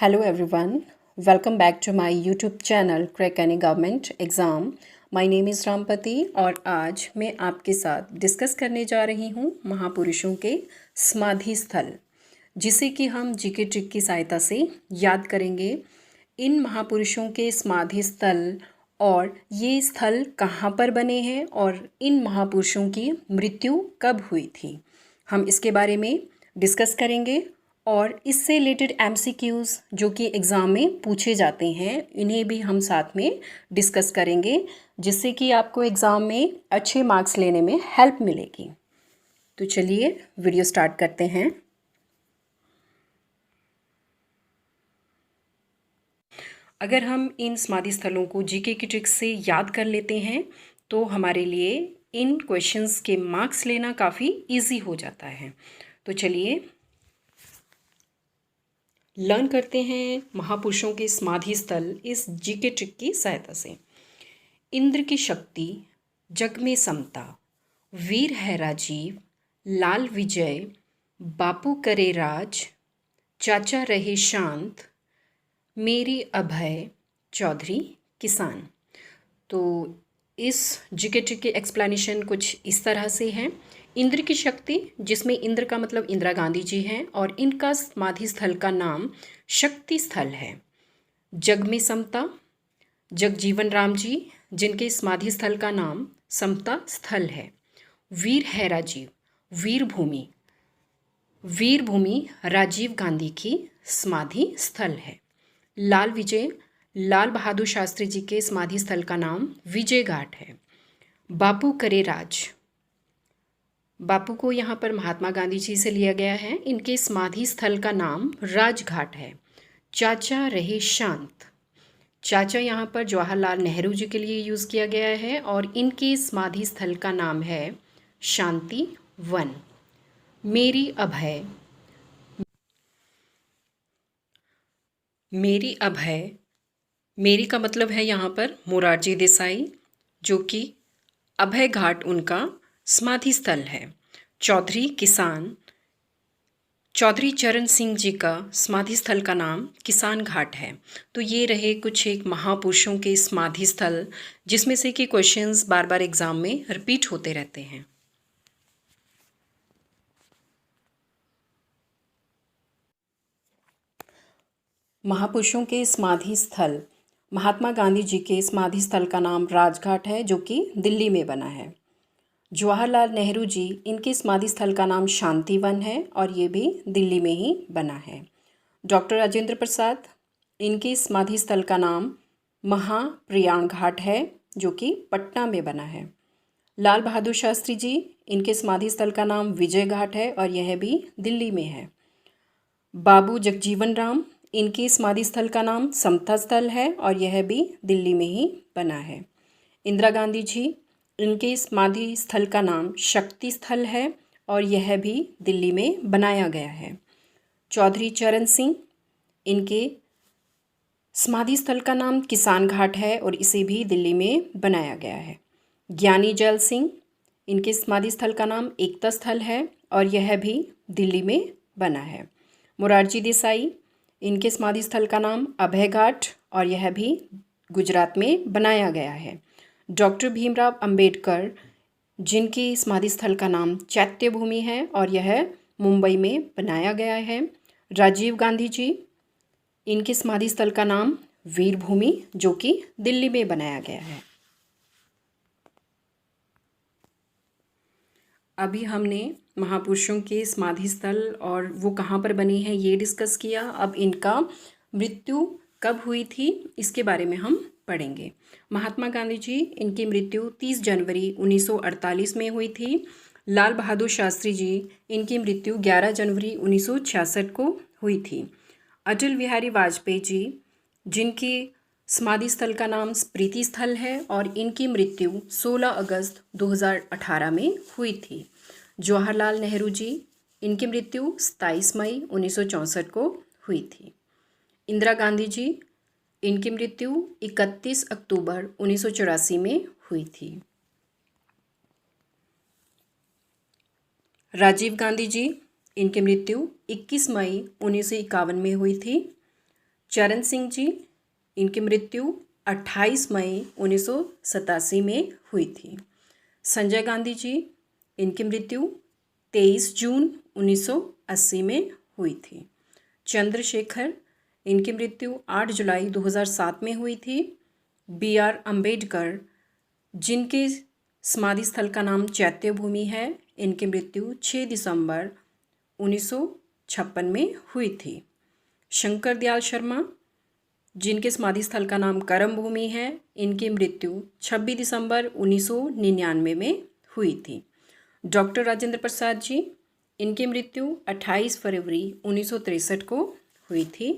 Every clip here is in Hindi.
Hello everyone, welcome back to my YouTube channel Crack Any Government Exam. My name is Rampati और आज मैं आपके साथ डिस्कस करने जा रही हूँ महापुरुषों के समाधि स्थल, जिसे कि हम जीके ट्रिक की सहायता से याद करेंगे। इन महापुरुषों के समाधि स्थल और ये स्थल कहाँ पर बने हैं और इन महापुरुषों की मृत्यु कब हुई थी, हम इसके बारे में डिस्कस करेंगे। और इससे रिलेटेड एमसीक्यूज़ जो कि एग्ज़ाम में पूछे जाते हैं, इन्हें भी हम साथ में डिस्कस करेंगे, जिससे कि आपको एग्ज़ाम में अच्छे मार्क्स लेने में हेल्प मिलेगी। तो चलिए वीडियो स्टार्ट करते हैं। अगर हम इन समाधि स्थलों को जीके की ट्रिक से याद कर लेते हैं तो हमारे लिए इन क्वेश्चंस के मार्क्स लेना काफ़ी इजी हो जाता है। तो चलिए लर्न करते हैं महापुरुषों के समाधि स्थल इस जीके ट्रिक की सहायता से। इंद्र की शक्ति, जग में समता, वीर है राजीव, लाल विजय, बापू करे राज, चाचा रहे शांत, मेरी अभय, चौधरी किसान। तो इस जीके ट्रिक की एक्सप्लेनेशन कुछ इस तरह से है। इंद्र की शक्ति, जिसमें इंद्र का मतलब इंदिरा गांधी जी हैं और इनका समाधि स्थल का नाम शक्ति स्थल है। जग में समता, जगजीवन राम जी, जिनके समाधि स्थल का नाम समता स्थल है। वीर है राजीव, वीर भूमि, वीर भूमि राजीव गांधी की समाधि स्थल है। लाल विजय, लाल बहादुर शास्त्री जी के समाधि स्थल का नाम विजय घाट है। बापू करे राज, बापू को यहाँ पर महात्मा गांधी जी से लिया गया है, इनके समाधि स्थल का नाम राजघाट है। चाचा रहे शांत, चाचा यहाँ पर जवाहरलाल नेहरू जी के लिए यूज़ किया गया है और इनके समाधि स्थल का नाम है शांति वन। मेरी अभय, मेरी अभय, मेरी का मतलब है यहाँ पर मोरारजी देसाई, जो कि अभय घाट उनका समाधि स्थल है। चौधरी किसान, चौधरी चरण सिंह जी का समाधि स्थल का नाम किसान घाट है। तो ये रहे कुछ एक महापुरुषों के समाधि स्थल, जिसमें से कि क्वेश्चंस बार बार एग्जाम में रिपीट होते रहते हैं। महापुरुषों के समाधि स्थल, महात्मा गांधी जी के समाधि स्थल का नाम राजघाट है, जो कि दिल्ली में बना है। जवाहरलाल नेहरू जी, इनके समाधि स्थल का नाम शांतिवन है और ये भी दिल्ली में ही बना है। डॉक्टर राजेंद्र प्रसाद, इनके समाधि स्थल का नाम महाप्रयाण घाट है, जो कि पटना में बना है। लाल बहादुर शास्त्री जी, इनके समाधि स्थल का नाम विजय घाट है और यह भी दिल्ली में है। बाबू जगजीवन राम, इनके समाधि स्थल का नाम समता स्थल है और यह भी दिल्ली में ही बना है। इंदिरा गांधी जी, इनके समाधि स्थल का नाम शक्ति स्थल है और यह भी दिल्ली में बनाया गया है। चौधरी चरण सिंह, इनके समाधि स्थल का नाम किसान घाट है और इसे भी दिल्ली में बनाया गया है। ज्ञानी जैल सिंह, इनके समाधि स्थल का नाम एकता स्थल है और यह भी दिल्ली में बना है। मोरारजी देसाई, इनके समाधि स्थल का नाम अभय घाट और यह भी गुजरात में बनाया गया है। डॉक्टर भीमराव अंबेडकर, जिनकी समाधि स्थल का नाम चैत्य भूमि है और यह मुंबई में बनाया गया है। राजीव गांधी जी, इनके समाधि स्थल का नाम वीर भूमि, जो कि दिल्ली में बनाया गया है। अभी हमने महापुरुषों के समाधि स्थल और वो कहाँ पर बने हैं ये डिस्कस किया। अब इनका मृत्यु कब हुई थी इसके बारे में हम पढ़ेंगे। महात्मा गांधी जी, इनकी मृत्यु 30 जनवरी 1948 में हुई थी। लाल बहादुर शास्त्री जी, इनकी मृत्यु 11 जनवरी 1966 को हुई थी। अटल बिहारी वाजपेयी जी, जिनकी समाधि स्थल का नाम स्मृति स्थल है और इनकी मृत्यु 16 अगस्त 2018 में हुई थी। जवाहरलाल नेहरू जी, इनकी मृत्यु 27 मई 1964 को हुई थी। इंदिरा गांधी जी, इनकी मृत्यु 31 अक्टूबर 1984 में हुई थी। राजीव गांधी जी, इनकी मृत्यु 21 मई 1951 में हुई थी। चरण सिंह जी, इनकी मृत्यु 28 मई 1987 में हुई थी। संजय गांधी जी, इनकी मृत्यु 23 जून 1980 में हुई थी। चंद्रशेखर, इनकी मृत्यु 8 जुलाई 2007 में हुई थी। BR अम्बेडकर, जिनके समाधि स्थल का नाम चैत्य भूमि है, इनकी मृत्यु 6 दिसंबर 1956 में हुई थी। शंकर दयाल शर्मा, जिनके समाधि स्थल का नाम करम भूमि है, इनकी मृत्यु 26 दिसंबर 1999 में हुई थी। डॉक्टर राजेंद्र प्रसाद जी, इनकी मृत्यु 28 फरवरी 1963 को हुई थी।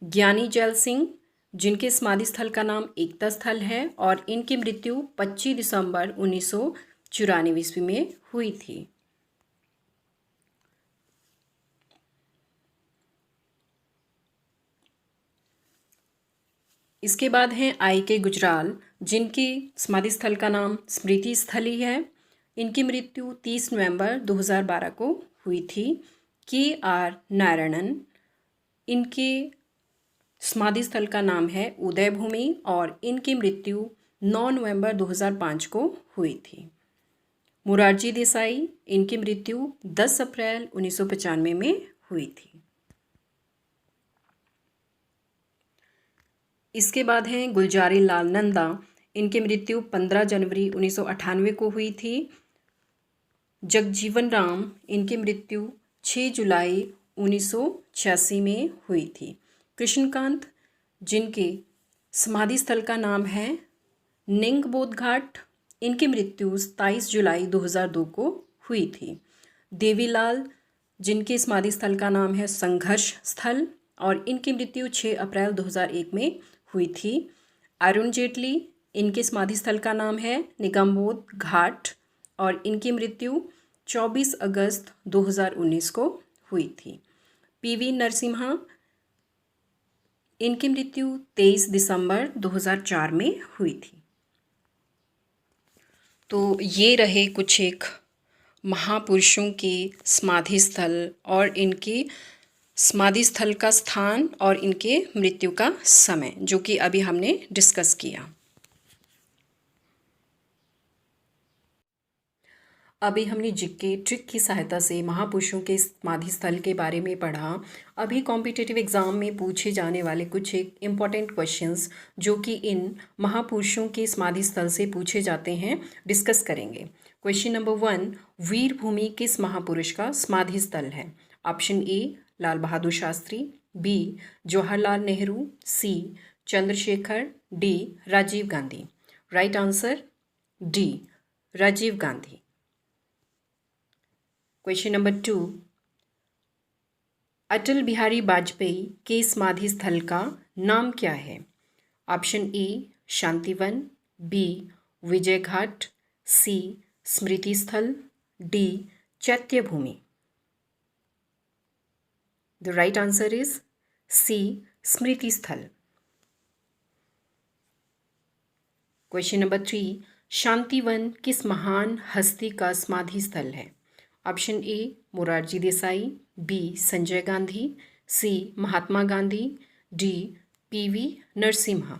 ज्ञानी जैल सिंह, जिनके समाधि स्थल का नाम एकता स्थल है और इनकी मृत्यु 25 दिसंबर 1994 ईस्वी में हुई थी। इसके बाद हैं I.K. गुजराल, जिनकी समाधि स्थल का नाम स्मृति स्थली है। इनकी मृत्यु 30 नवंबर 2012 को हुई थी। K.R. नारायणन, इनके समाधि स्थल का नाम है उदय भूमि और इनकी मृत्यु 9 नवंबर 2005 को हुई थी। मोरारजी देसाई, इनकी मृत्यु 10 अप्रैल 1995 में हुई थी। इसके बाद हैं गुलजारी लाल नंदा, इनकी मृत्यु 15 जनवरी 1998 को हुई थी। जगजीवन राम, इनकी मृत्यु 6 जुलाई 1986 में हुई थी। कृष्णकांत, जिनके समाधि स्थल का नाम है निंगबोध घाट, इनकी मृत्यु 27 जुलाई 2002 को हुई थी। देवीलाल, जिनके समाधि स्थल का नाम है संघर्ष स्थल और इनकी मृत्यु 6 अप्रैल 2001 में हुई थी। अरुण जेटली, इनके समाधि स्थल का नाम है निगमबोध घाट और इनकी मृत्यु 24 अगस्त 2019 को हुई थी। PV नरसिम्हा, इनकी मृत्यु 23 दिसंबर 2004 में हुई थी। तो ये रहे कुछ एक महापुरुषों के समाधि स्थल और इनके समाधि स्थल का स्थान और इनके मृत्यु का समय, जो कि अभी हमने डिस्कस किया। अभी हमने जीके ट्रिक की सहायता से महापुरुषों के समाधि स्थल के बारे में पढ़ा। अभी कॉम्पिटिटिव एग्ज़ाम में पूछे जाने वाले कुछ एक इम्पॉर्टेंट क्वेश्चंस जो कि इन महापुरुषों के समाधि स्थल से पूछे जाते हैं, डिस्कस करेंगे। क्वेश्चन नंबर 1, वीरभूमि किस महापुरुष का समाधि स्थल है? Option A Lal Bahadur Shastri, B Jawaharlal Nehru, C Chandrashekhar, D Rajiv Gandhi. Right answer D Rajiv Gandhi. Question number 2, Atal Bihari Vajpayee के समाधि स्थल का नाम क्या है? Option A Shantivan, B Vijay Ghat, C Smriti Sthal, D Chaitya Bhoomi. The right answer is C Smriti Sthal. Question number 3, Shantivan किस महान हस्ती का समाधि स्थल है? Option A Morarji Desai, B Sanjay Gandhi, C Mahatma Gandhi, D PV Narasimha.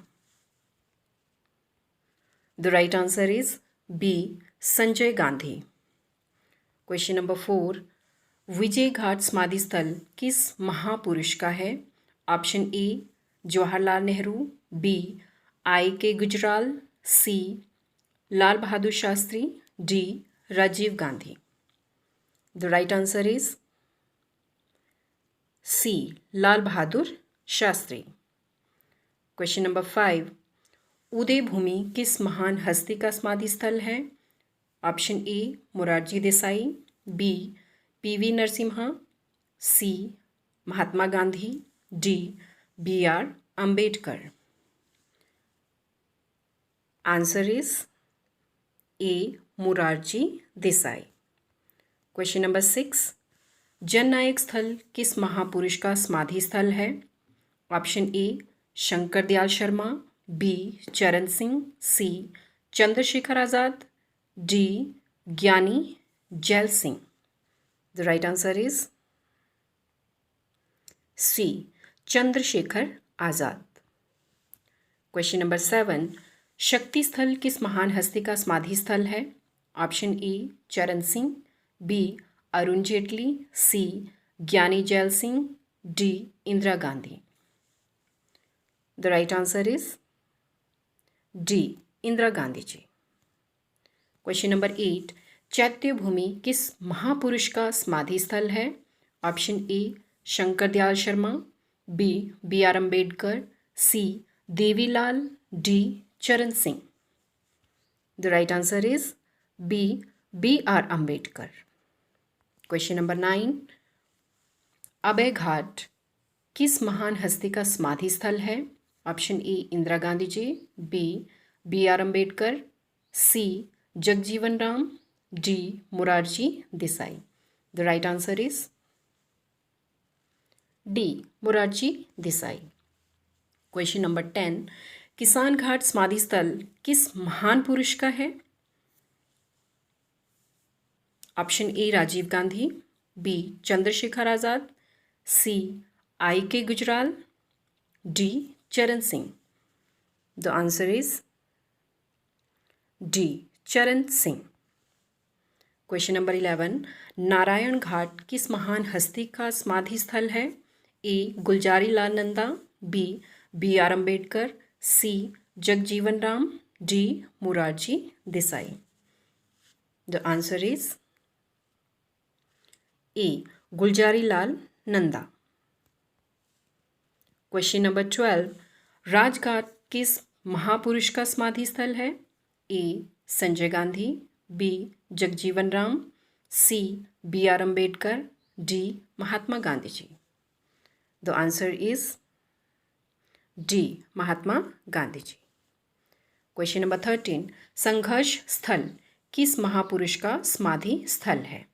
The right answer is B Sanjay Gandhi. Question number 4, Vijay Ghat समाधि स्थल किस महापुरुष का है? Option A Jawaharlal Nehru, B I.K. Gujral, C Lal Bahadur Shastri, D Rajiv Gandhi. The right answer is C Lal Bahadur Shastri. Question number 5, Uday Bhumi किस महान हस्ती का समाधि स्थल है? Option A Morarji Desai, B PV Narasimha, C Mahatma Gandhi, D BR Ambedkar. Answer is A Morarji Desai. Question number 6, Jannayak Sthal किस महापुरुष का समाधि स्थल है? Option A Shankar Dayal Sharma, B Charan Singh, C Chandrashekhar Azad, D Giani Zail Singh. The right answer is C Chandrashekhar Azad. Question number 7, Shakti स्थल किस महान हस्ती का समाधि स्थल है? Option A Charan Singh, B Arun Jaitley, C Giani Zail Singh, D Indira Gandhi. The right answer is D Indira Gandhi ji. Question number 8, Chaitya Bhoomi किस महापुरुष का समाधि स्थल है? Option A Shankar Dayal Sharma, B R Ambedkar, C Devilal, D Charan Singh. The right answer is B R Ambedkar. Question number 9, Abhay Ghat किस महान हस्ती का समाधि स्थल है? Option A Indira Gandhi ji, B R Ambedkar, C Jagjivan Ram, D Morarji Desai. The right answer is D Morarji Desai. Question number 10, Kisan घाट समाधि स्थल किस महान पुरुष का है? Option A Rajiv Gandhi, B Chandrashekhar Azad, C I.K. Gujral, D Charan Singh. The answer is D Charan Singh. Question number 11, Narayan Ghat किस महान हस्ती का समाधि स्थल है? A Gulzari Lal Nanda, B R Ambedkar, C Jagjivan Ram, D Morarji Desai. The answer is A Gulzari Lal Nanda. Question number 12, Rajghat किस महापुरुष का समाधि स्थल है? A Sanjay Gandhi, B Jagjivan Ram, C B R Ambedkar, D Mahatma Gandhi ji. The answer is D Mahatma Gandhi ji. Question number 13, Sangharsh स्थल किस महापुरुष का समाधि स्थल है?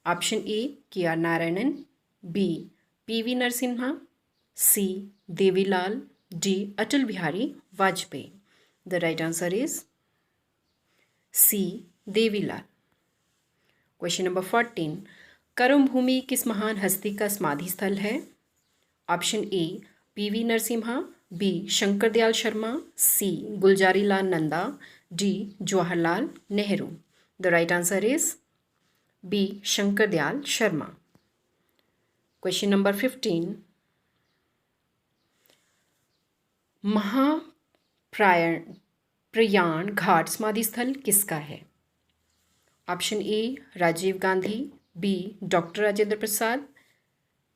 Option A K R Narayanan, B P V. Narasimha, C Devilal, D Atal Bihari Vajpayee. The right answer is C Devilal. Question number 14, Karam भूमि किस महान हस्ती का समाधि स्थल है? Option A P V. Narasimha, B Shankar Dayal Sharma, C Gulzari Lal Nanda, D Jawaharlal Nehru. The right answer is B Shankar Dayal Sharma. Question number 15, Prayan Ghat समाधि स्थल किसका है? Option A Rajiv Gandhi, B doctor Rajendra Prasad,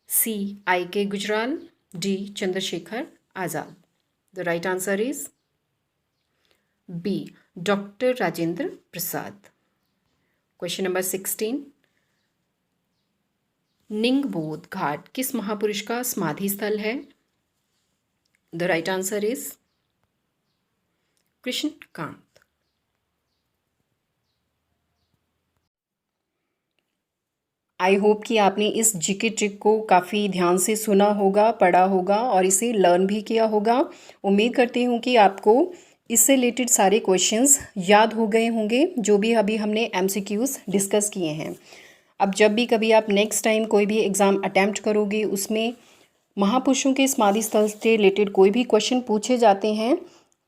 C I.K. Gujral, D Chandrashekhar Azad. The right answer is B doctor Rajendra Prasad. Question number 16, Nigambodh Ghat किस महापुरुष का समाधि स्थल है? The right answer is Krishnakant. I hope कि आपने इस जीके ट्रिक को काफ़ी ध्यान से सुना होगा, पढ़ा होगा और इसे लर्न भी किया होगा। उम्मीद करती हूँ कि आपको इससे रिलेटेड सारे क्वेश्चंस याद हो गए होंगे जो भी अभी हमने MCQs डिस्कस किए हैं। अब जब भी कभी आप नेक्स्ट टाइम कोई भी एग्ज़ाम अटैम्प्ट करोगे उसमें महापुरुषों के समाधि स्थल से रिलेटेड कोई भी क्वेश्चन पूछे जाते हैं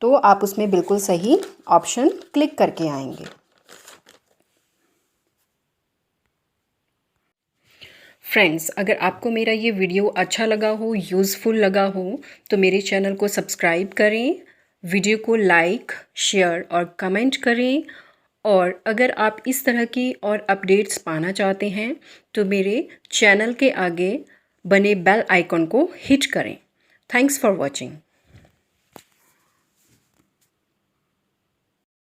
तो आप उसमें बिल्कुल सही ऑप्शन क्लिक करके आएंगे। फ्रेंड्स, अगर आपको मेरा ये वीडियो अच्छा लगा हो, यूज़फुल लगा हो तो मेरे चैनल को सब्सक्राइब करें, वीडियो को लाइक, शेयर और कमेंट करें। और अगर आप इस तरह की और अपडेट्स पाना चाहते हैं तो मेरे चैनल के आगे बने बेल आइकन को हिट करें। Thanks for watching.